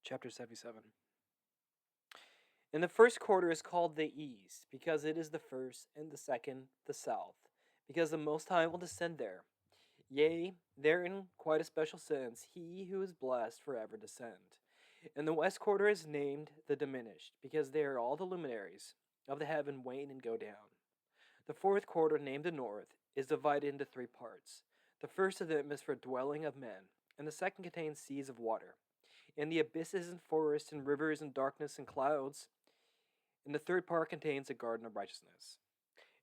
Chapter 77. And the first quarter is called the east, because it is the first, and the second the south, because the Most High will descend there. Yea, there in quite a special sense, he who is blessed forever descend. And the west quarter is named the diminished, because there all the luminaries of the heaven wane and go down. The fourth quarter, named the north, is divided into three parts. The first of them is for dwelling of men, and the second contains seas of water, and the abysses and forests and rivers and darkness and clouds. And the third part contains a garden of righteousness.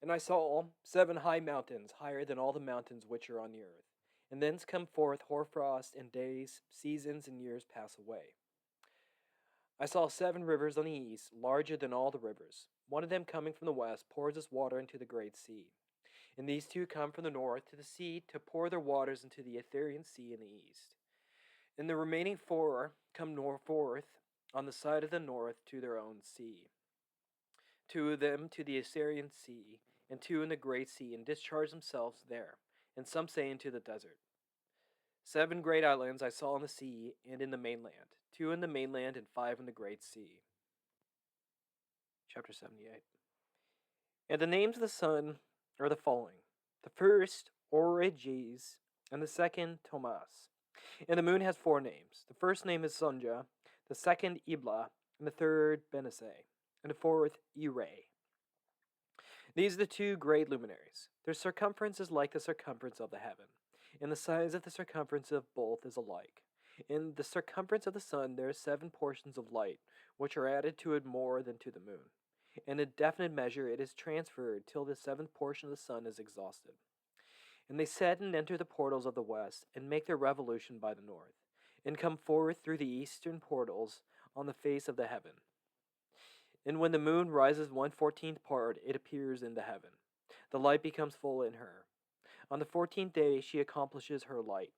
And I saw 7 high mountains, higher than all the mountains which are on the earth. And thence come forth hoarfrost, and days, seasons, and years pass away. I saw 7 rivers on the east, larger than all the rivers. One of them coming from the west pours its water into the great sea. And these two come from the north to the sea to pour their waters into the Etherian Sea in the east. And the remaining 4 come forth on the side of the north to their own sea. 2 of them to the Assyrian Sea, and 2 in the Great Sea, and discharge themselves there, and some say into the desert. 7 great islands I saw in the sea and in the mainland, 2 in the mainland and 5 in the Great Sea. Chapter 78. And the names of the sun are the following: the first, Origes, and the second, Tomas. And the moon has 4 names. The first name is Sonja, the second, Ibla, and the third, Benese, and the fourth, Ire. These are the 2 great luminaries. Their circumference is like the circumference of the heaven, and the size of the circumference of both is alike. In the circumference of the sun there are 7 portions of light, which are added to it more than to the moon. In a definite measure it is transferred till the 7th portion of the sun is exhausted. And they set and enter the portals of the west, and make their revolution by the north, and come forth through the eastern portals on the face of the heaven. And when the moon rises 1/14th part, it appears in the heaven. The light becomes full in her. On the 14th day she accomplishes her light,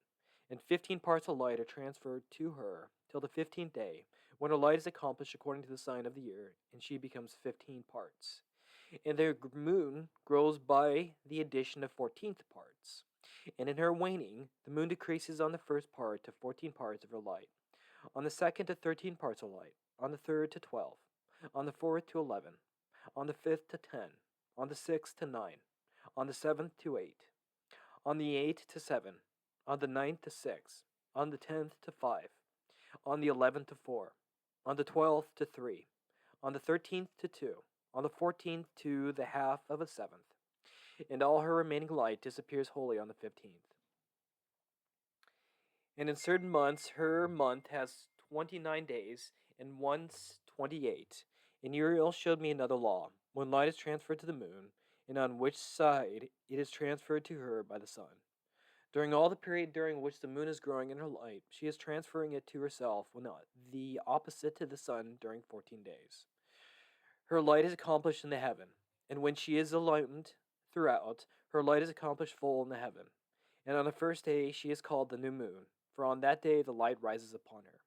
and 15 parts of light are transferred to her till the 15th day, when her light is accomplished according to the sign of the year, and she becomes 15 parts. And their moon grows by the addition of 14th parts. And in her waning, the moon decreases on the first part to 14 parts of her light, on the second to 13 parts of light, on the third to 12, on the 4th to 11, on the 5th to 10, on the 6th to 9, on the 7th to 8, on the 8th to 7, on the 9th to 6, on the 10th to 5, on the 11th to 4, on the 12th to 3, on the 13th to 2, on the 14th to the half of a 7th, and all her remaining light disappears wholly on the 15th. And in certain months her month has 29 days, and once 28. And Uriel showed me another law, when light is transferred to the moon, and on which side it is transferred to her by the sun. During all the period during which the moon is growing in her light, she is transferring it to herself when the opposite to the sun during 14 days. Her light is accomplished in the heaven, and when she is illumined throughout, her light is accomplished full in the heaven. And on the first day she is called the new moon, for on that day the light rises upon her.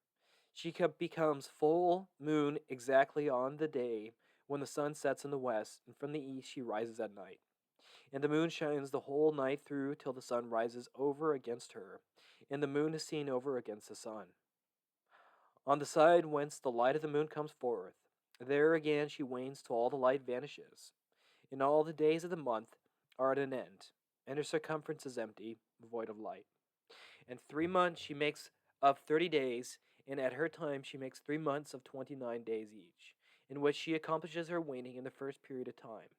She becomes full moon exactly on the day when the sun sets in the west, and from the east she rises at night. And the moon shines the whole night through till the sun rises over against her, and the moon is seen over against the sun. On the side whence the light of the moon comes forth, there again she wanes till all the light vanishes, and all the days of the month are at an end, and her circumference is empty, void of light. And 3 months she makes of 30 days, and at her time she makes 3 months of 29 days each, in which she accomplishes her waning in the first period of time,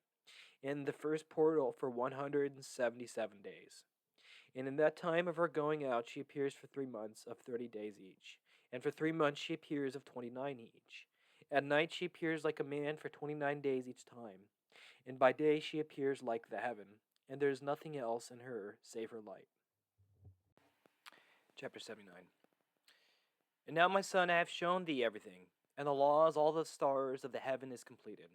in the first portal for 177 days. And in that time of her going out she appears for 3 months of 30 days each, and for 3 months she appears of 29 each. At night she appears like a man for 29 days each time, and by day she appears like the heaven, and there is nothing else in her save her light. Chapter 79. And now, my son, I have shown thee everything, and the laws, all the stars of the heaven is completed.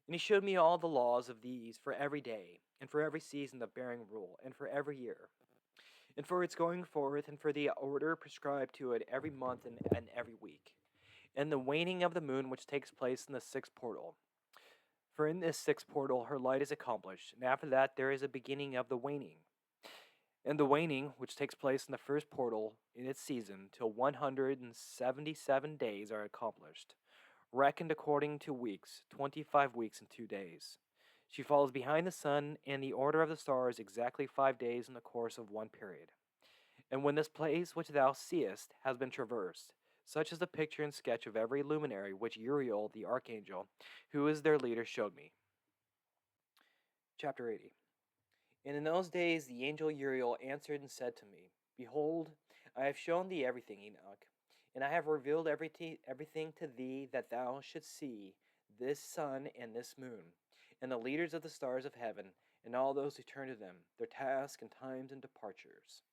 And he showed me all the laws of these for every day, and for every season of bearing rule, and for every year, and for its going forth, and for the order prescribed to it every month and every week, and the waning of the moon which takes place in the 6th portal. For in this 6th portal her light is accomplished, and after that there is a beginning of the waning. And the waning, which takes place in the first portal in its season, till 177 days are accomplished, reckoned according to weeks, 25 weeks and 2 days. She falls behind the sun, and the order of the stars exactly 5 days in the course of one period. And when this place which thou seest has been traversed, such is the picture and sketch of every luminary which Uriel the archangel, who is their leader, showed me. Chapter 80. And in those days the angel Uriel answered and said to me, Behold, I have shown thee everything, Enoch, and I have revealed everything to thee that thou shouldst see this sun and this moon, and the leaders of the stars of heaven, and all those who turn to them, their tasks and times and departures.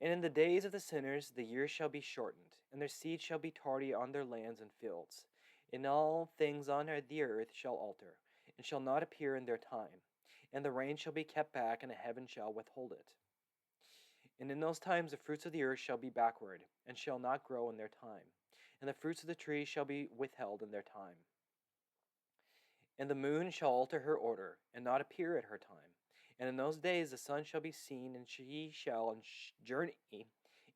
And in the days of the sinners the years shall be shortened, and their seed shall be tardy on their lands and fields. And all things on the earth shall alter, and shall not appear in their time, and the rain shall be kept back, and the heaven shall withhold it. And in those times the fruits of the earth shall be backward, and shall not grow in their time, and the fruits of the trees shall be withheld in their time. And the moon shall alter her order, and not appear at her time. And in those days the sun shall be seen, and she shall journey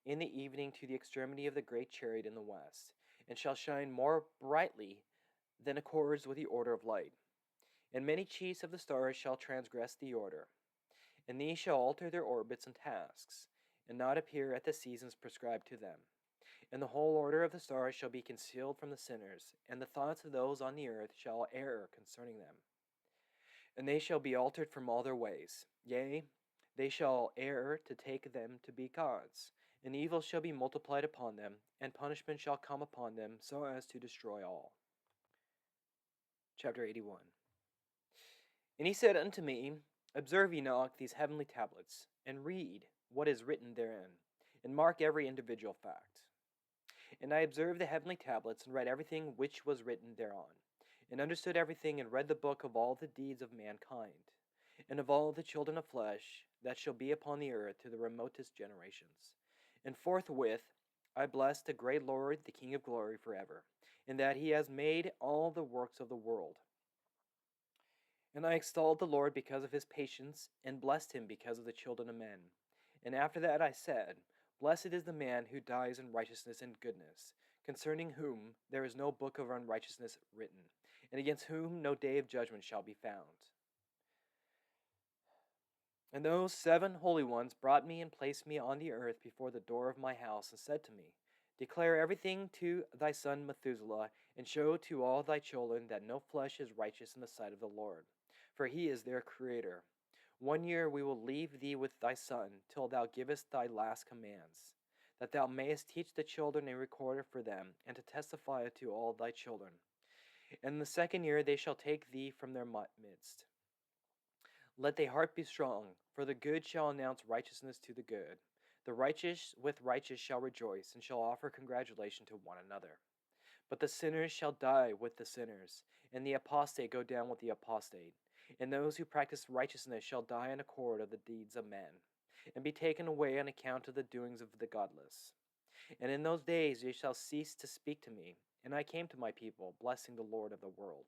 in the evening to the extremity of the great chariot in the west, and shall shine more brightly than accords with the order of light. And many chiefs of the stars shall transgress the order, and these shall alter their orbits and tasks, and not appear at the seasons prescribed to them. And the whole order of the stars shall be concealed from the sinners, and the thoughts of those on the earth shall err concerning them. And they shall be altered from all their ways. Yea, they shall err to take them to be gods. And evil shall be multiplied upon them, and punishment shall come upon them, so as to destroy all. Chapter 81. And he said unto me, Observe, Enoch, these heavenly tablets, and read what is written therein, and mark every individual fact. And I observed the heavenly tablets, and read everything which was written thereon, and understood everything, and read the book of all the deeds of mankind, and of all the children of flesh that shall be upon the earth to the remotest generations. And forthwith I blessed the great Lord, the King of glory, forever, in that he has made all the works of the world. And I extolled the Lord because of his patience, and blessed him because of the children of men. And after that I said, Blessed is the man who dies in righteousness and goodness, concerning whom there is no book of unrighteousness written, and against whom no day of judgment shall be found. And those 7 holy ones brought me and placed me on the earth before the door of my house, and said to me, Declare everything to thy son Methuselah, and show to all thy children that no flesh is righteous in the sight of the Lord, for he is their creator. 1 year we will leave thee with thy son, till thou givest thy last commands, that thou mayest teach the children and record it for them, and to testify it to all thy children. And in the 2nd year they shall take thee from their midst. Let thy heart be strong, for the good shall announce righteousness to the good. The righteous with righteous shall rejoice, and shall offer congratulation to one another. But the sinners shall die with the sinners, and the apostate go down with the apostate. And those who practice righteousness shall die in accord of the deeds of men, and be taken away on account of the doings of the godless. And in those days ye shall cease to speak to me, and I came to my people, blessing the Lord of the world.